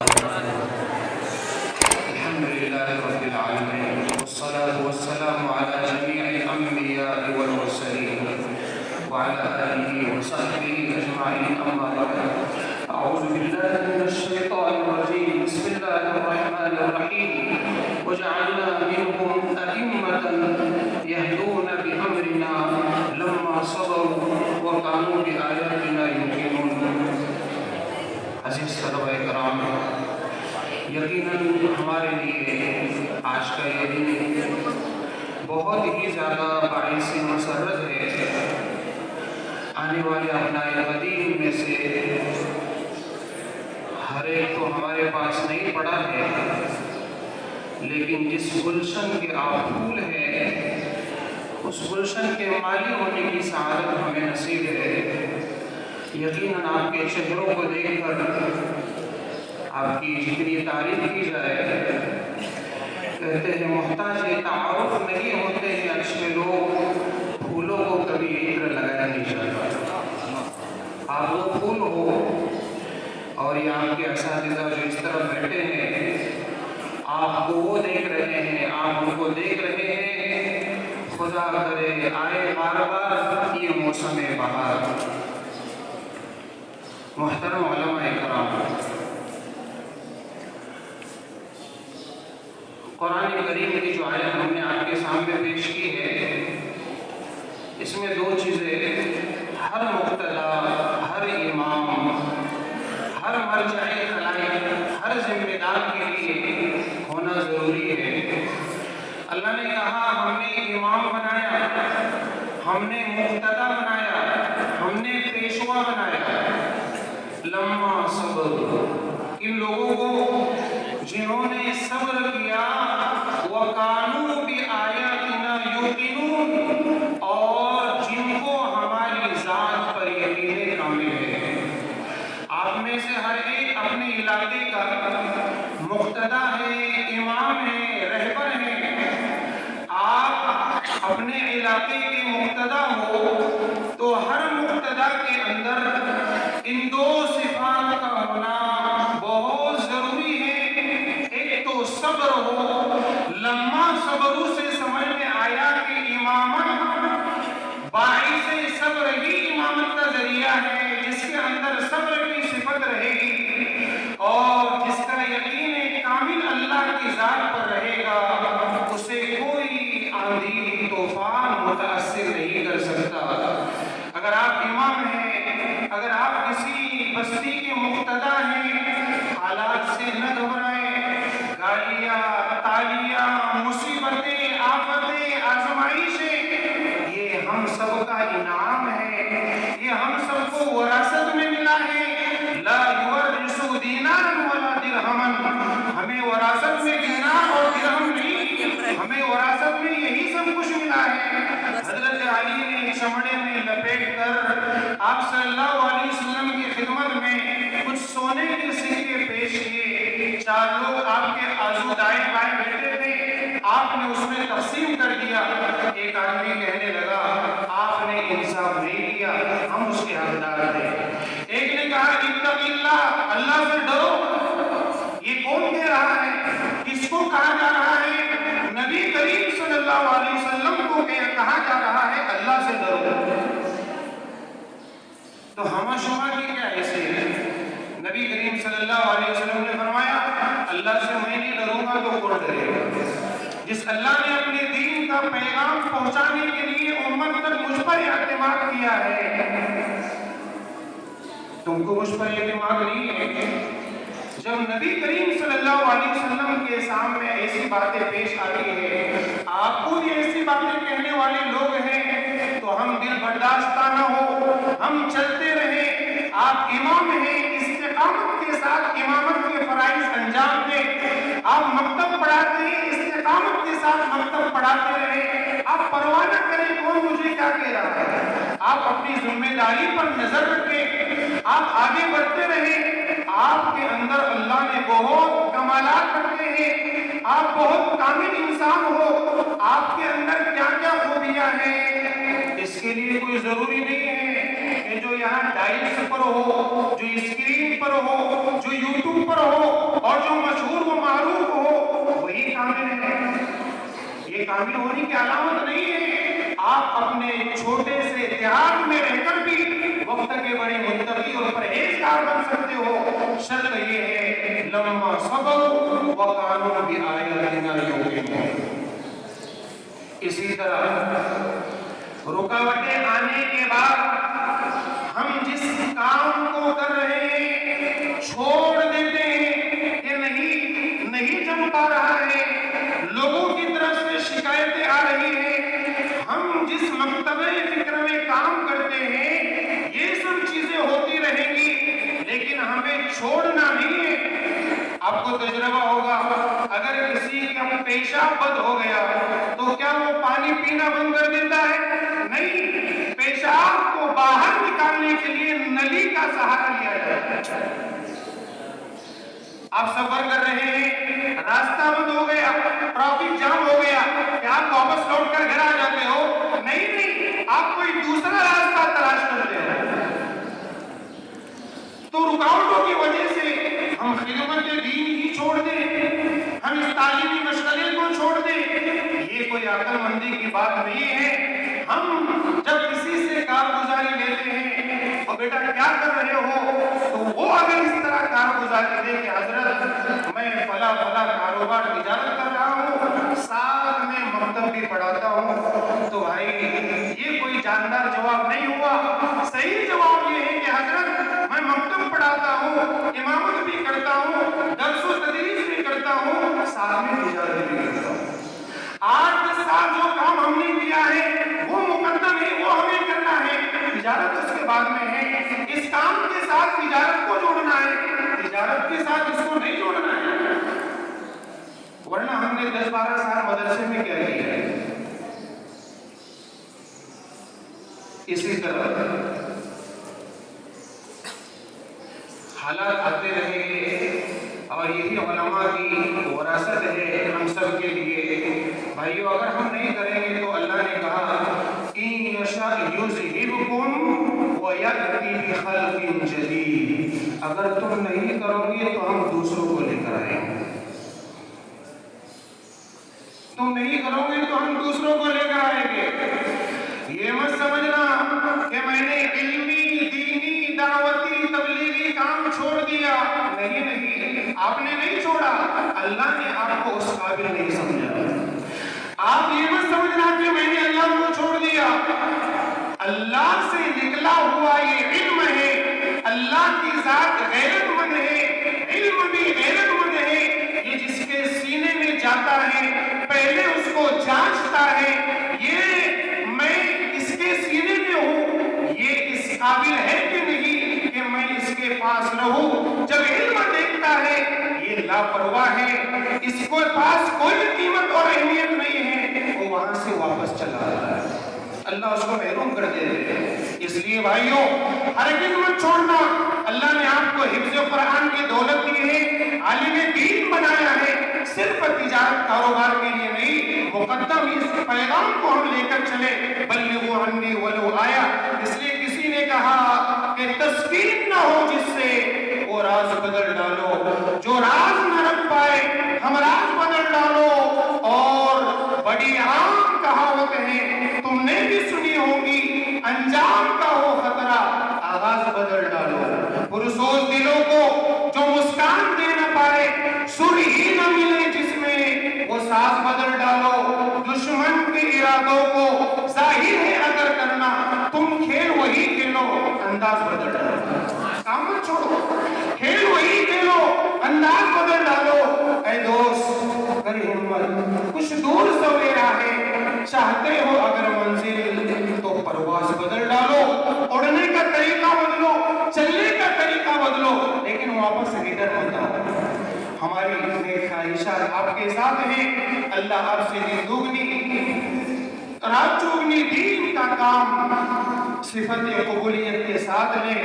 الحمد لله رب العالمين، والصلاة والسلام على جميع الأنبياء والمرسلين وعلى آله وصحبه أجمعين، أما بعد. أعوذ بالله من الشيطان الرجيم. بسم الله الرحمن الرحيم. وجعلنا منهم أئمة يهدون بأمرنا لما صبروا وكانوا بآياتنا يوقنون. عزیز طلبہ کرام، یقیناً ہمارے لیے آج کا یہ دن بہت ہی زیادہ باعث مسرت ہے۔ آنے والے ابنائے قدیم میں سے ہر ایک تو ہمارے پاس نہیں پڑا ہے، لیکن جس گلشن کے آپ پھول ہیں اس گلشن کے مالی ہونے کی سعادت ہمیں نصیب ہے۔ یقیناً آپ کے چہروں کو دیکھ کر آپ کی جتنی تعریف کی جائے، کہتے ہیں محتاج تعارف نہیں ہوتے ہیں اچھے لوگ، پھولوں کو کبھی عطر لگایا نہیں جاتا۔ آپ وہ پھول ہو اور یہ آپ کے اساتذہ جو اس طرف بیٹھے ہیں، آپ کو وہ دیکھ رہے ہیں، آپ ان کو دیکھ رہے ہیں۔ خدا کرے آئے بار بار یہ موسم بہار۔ محترم علماء کرام، قرآن کریم کی جو آیت ہم نے آپ کے سامنے پیش کی ہے، اس میں دو چیزیں ہر مقتدی، ہر امام، ہر مرجع خلائق، ہر ذمہ دار کے لیے ہونا ضروری ہے۔ اللہ نے کہا ہم نے امام بنایا، ہم نے مقتدی بنایا، ہم نے پیشوا بنایا۔ لما صبر، ان لوگوں کو جنہوں نے صبر کیا، وَكَانُوا بِآيَاتِنَا يُوقِنُونَ، اور جن کو ہماری ذات پر یقین کامل ہے۔ آپ میں سے ہر ایک اپنے علاقے کا مقتدی ہے، امام ہے، رہبر ہے۔ آپ اپنے علاقے کے مقتدی ہو تو ہر مقتدی کے اندر ان دو صفات کا ہونا بہت ضروری ہے۔ ایک تو صبر ہو، لما صبروں سے سمجھ میں آیا کہ امامت باعث صبر ہی امامت کا ذریعہ ہے۔ جس کے اندر صبر کی صفت رہے گی اور جس کا یقین کامل اللہ کی ذات پر رہے گا، اسے کوئی آندھی طوفان متاثر نہیں کر سکتا۔ اگر آپ امام ہیں، اگر آپ کسی بستی کے مقتدی ہیں، حالات سے نہ گھبرائیں۔ گالیاں، تالیاں، مصیبتیں، آفتیں، آزمائشیں، یہ ہم سب کا انعام ہے، یہ ہم سب کو وراثت میں ملا ہے۔ لا یورث دینارا ولا درہما، ہمیں وراثت میں دینار اور درہم نہیں، ہمیں وراثت میں یہی سب کچھ ملا ہے۔ حضرت علی نے چمڑے میں لپیٹ کر آپ صلی اللہ علیہ وسلم کی خدمت میں کچھ سونے کے سکے پیش کیے۔ چار لوگ آپ کے آزو دائیں بائیں بیٹھے تھے، آپ نے اس میں تقسیم کر دیا۔ ایک آدمی کہنے لگا آپ نے انصاف نہیں کیا، ہم اس کے حقدار تھے۔ ایک نے کہا اتق اللہ، اللہ سے ڈرو۔ یہ کون کہہ رہا ہے؟ کس کو کہا جا رہا ہے؟ نبی کریم صلی اللہ علیہ وسلم کو کہا جا رہا ہے اللہ سے ڈرو۔ تو ہمہ شمہ کی کیا حیثیت ہے؟ نبی کریم صلی اللہ علیہ وسلم نے فرمایا اللہ سے میں نہیں ڈروں گا تو کون ڈرے گا؟ جس اللہ نے اپنے دین کا پیغام پہنچانے کے لیے امت تک مجھ پر اعتماد کیا ہے، تم کو مجھ پر اعتماد نہیں ہے؟ جب نبی کریم صلی اللہ علیہ وسلم کے سامنے ایسی باتیں پیش آتی ہیں، آپ کو بھی ایسی باتیں کہنے والے لوگ ہیں، تو ہم دل برداشتہ نہ ہو، ہم چلتے رہیں۔ آپ امام ہیں، استقامت کے ساتھ امامت کے فرائض انجام دیں۔ آپ مکتب پڑھاتے ہیں، استقامت کے ساتھ مکتب پڑھاتے رہیں۔ آپ پرواہ نہ کریں کون مجھے کیا کہہ رہا ہے، آپ اپنی ذمہ داری پر نظر رکھیں، آپ آگے بڑھتے رہیں۔ آپ کے اندر اللہ نے بہت کمالات رکھے ہیں، آپ بہت کامل انسان ہو، آپ کے اندر کیا کیا خوبیاں ہیں، اس کے لیے کوئی ضروری نہیں ہے کہ جو یہاں ڈائس پر ہو، جو اسکرین پر ہو، جو یوٹیوب پر ہو، یہ کامل ہونے کی علامت نہیں ہے۔ آپ اپنے چھوٹے سے دیہات میں رہ کر بھی وقت کے بڑے متقی اور پرہیزگار بن سکتے ہو، شرط یہ ہے لما صبروا وکانوا بآیاتنا یوقنون۔ اسی طرح رکاوٹیں آنے کے بعد ہم جس کام کو کر رہے ہیں چھوڑ دیتے ہیں کہ نہیں جم پا رہا ہے، لوگوں کی طرف سے شکایتیں آ رہی ہیں، ہم جس مکتبہ فکر میں کام کرتے ہیں یہ سب چیزیں ہوتی رہیں گی، لیکن ہمیں چھوڑنا نہیں ہے۔ آپ کو تجربہ ہوگا، اگر کسی کا پیشاب بند ہو گیا تو کیا وہ پانی پینا بند کر دیتا ہے؟ نہیں، پیشاب کو باہر نکالنے کے لیے نلی کا سہارا لیا جاتا ہے۔ آپ سفر کر رہے ہیں، راستہ بند ہو گیا، ٹریفک جام ہو گیا، کیا آپ واپس لوٹ کر گھر آ جاتے ہو؟ نہیں، آپ کوئی دوسرا راستہ تلاش کرتے ہیں۔ تو رکاوٹوں کی وجہ سے ہم خدمت دین ہی چھوڑ دیں، ہم اس تعلیمی مشغلے کو چھوڑ دیں، یہ کوئی عقل مندی کی بات نہیں ہے۔ ہم جب کسی سے کارگزاری لیتے ہیں اور بیٹا کیا کر رہے ہو، تو وہ اگر اس طرح کارگزاری دے کہ حضرت میں فلاں کاروبار تجارت کر رہا ہوں، ساتھ میں مکتب بھی پڑھاتا ہوں، تو بھائی یہ کوئی جاندار جواب نہیں ہوا۔ صحیح جواب یہ ہے کہ حضرت میں مکتب پڑھاتا ہوں، امامت بھی کرتا ہوں، درس و تدریس بھی کرتا ہوں، ساتھ میں تجارت بھی کرتا ہوں۔ 8 سال جو کام ہم نے کیا ہے وہ مقدم ہے، وہ ہمیں کرنا ہے، تجارت اس کے بعد میں ہے۔ اس کام کے ساتھ تجارت کو جوڑنا ہے، تجارت کے ساتھ اس کو نہیں جوڑنا ہے، ورنہ ہم نے 10-12 سال مدرسے میں کیا کیا ہے۔ اسی طرح حالات آتے رہیں گے اور یہی علماء کی وراثت ہے ہم سب کے لیے۔ بھائیو اگر ہم نہیں کریں گے تو اللہ نے کہا إِن يَشَأْ يُذْهِبْكُمْ وَيَأْتِ بِخَلْقٍ جَدِيدٍ، اگر تم نہیں کرو گے تو ہم دوسروں کو لے کر آئیں گے، تم نہیں کرو گے تو ہم دوسروں کو لے کر آئیں گے۔ یہ مت سمجھنا کہ میں نے علمی، دینی، دعوتی، تبلیغی کام چھوڑ دیا، نہیں، آپ نے نہیں چھوڑا، اللہ نے آپ کو اس قابل نہیں سمجھا۔ آپ یہ مت سمجھنا کہ میں نے اللہ کو چھوڑ دیا، اللہ سے نکلا ہوا یہ علم ہے، اللہ کی ذات غیرت مند ہے، علم بھی غیرت مند ہے، یہ جس کے سینے میں جاتا ہے پہلے اس کو جانچتا ہے، یہ میں اس کے سینے میں ہوں، یہ اس قابل ہے کہ نہیں کہ میں اس کے پاس رہوں۔ جب علم دیکھتا ہے یہ لاپرواہ ہے، اس کو پاس کوئی قیمت اور اہمیت نہیں ہے، وہ وہاں سے واپس چلا رہا ہے، اللہ اس کو محروم کر دے رہے ہیں۔ اس لیے بھائیوں ہرگز مت چھوڑنا، اللہ نے آپ کو حفظ قرآن کی دولت دی ہے، عالم دین بنایا ہے، صرف تجارت کاروبار کے لیے نہیں، مقدم اس پیغام کو ہم لے کر چلے، بلغوا عنی ولو آیا۔ اس لیے کسی نے کہا کہ تسکین نہ ہو جس سے وہ راز بدل ڈالو، جو راز نہ رکھ پائے ہم راز بدل ڈالو۔ اور بڑی عام کہاوت ہے، تم نے بھی سنی ہوگی، انجام کا ہو خطرہ آغاز بدل ڈالو۔ پرسوز دلوں کو جو مسکان دے نہ پائے، سر ہی نہ ملے جس میں، وہ ساز بدل ڈالو۔ دشمن کے ارادوں کو ظاہر ہے اگر کرنا، تم کھیل وہی کھیلو، انداز بدل ڈالو۔ کام مت چھوڑو، کھیل وہی کھیلو، انداز بدل ڈالو۔ اے دوست کر ہمت، کچھ دور سویرا ہے، چاہتے ہو اگر منزل تو پرواز بدل ڈالو، اڑنے کا طریقہ بدلو، چلنے کا طریقہ بدلو، لیکن واپس ریٹرن مت آؤ۔ ہماری نیک خواہشات آپ کے ساتھ ہیں، اللہ آپ سے دن دگنی رات چوگنی دین کا کام صفت قبولیت کے ساتھ لیں۔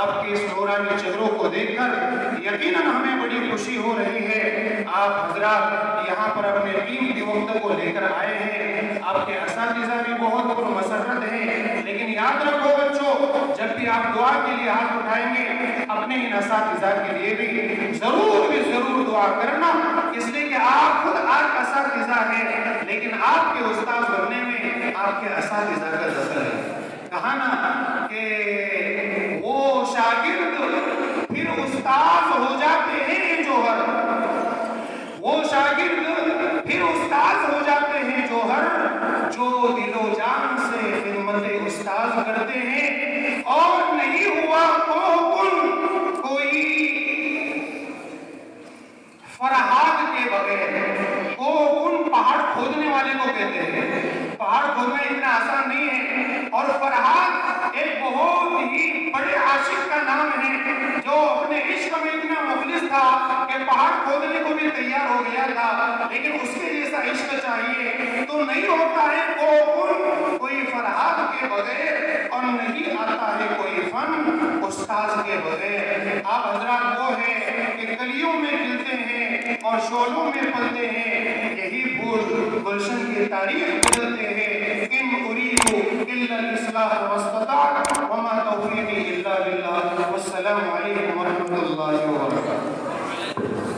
آپ کے اس نورانی چہروں کو دیکھ کر یقیناً ہمیں بڑی خوشی ہو رہی ہے۔ آپ حضرات یہاں پر اپنے قیمتی وقت کو لے کر آئے ہیں، آپ کے اساتذہ بھی بہت پرمسرت ہیں، لیکن یاد رکھو بچوں، جب بھی آپ دعا کے لیے ہاتھ اٹھائیں گے اپنے ان اساتذہ کے لیے بھی ضرور دعا کرنا کہ اس لیے کہ آپ خود آج اساتذہ ہیں، لیکن آپ کے استاذ بننے میں آپ کے اساتذہ کا دخل ہے۔ کہا نا کہ وہ شاگرد پھر استاذ ہو جاتے ہیں جوہر، وہ شاگرد پھر استاذ ہو جاتے ہیں جوہر، جو دل و جان سے خدمت استاذ کرتے ہیں۔ اور نہیں ہوا کوئی فرہاد کے بغیر، پہاڑ کھودنے والے کو کہتے ہیں، پہاڑ کھودنا اتنا آسان نہیں ہے۔ اور فرہاد ایک بہت ہی بڑے عاشق کا نام ہے، جو اپنے عشق میں اتنا مخلص تھا کہ پہاڑ کھودنے کو بھی تیار ہو گیا تھا، لیکن اس کے جیسا عشق چاہیے تو نہیں ہوتا ہے کوئی فرہاد کے بغیر، اور نہیں آتا ہے کوئی فن استاذ کے بغیر۔ آپ حضرات وہ ہیں کہ کلیوں میں کھلتے ہیں اور شعلوں میں پلتے ہیں، یہی پھول گلشن کی تاریخ بدلتے ہیں۔ ان اريد الا الاصلاح ما استطعت وما توفيقي الا بالله، والسلام علیکم ورحمۃ اللہ وبرکاتہ۔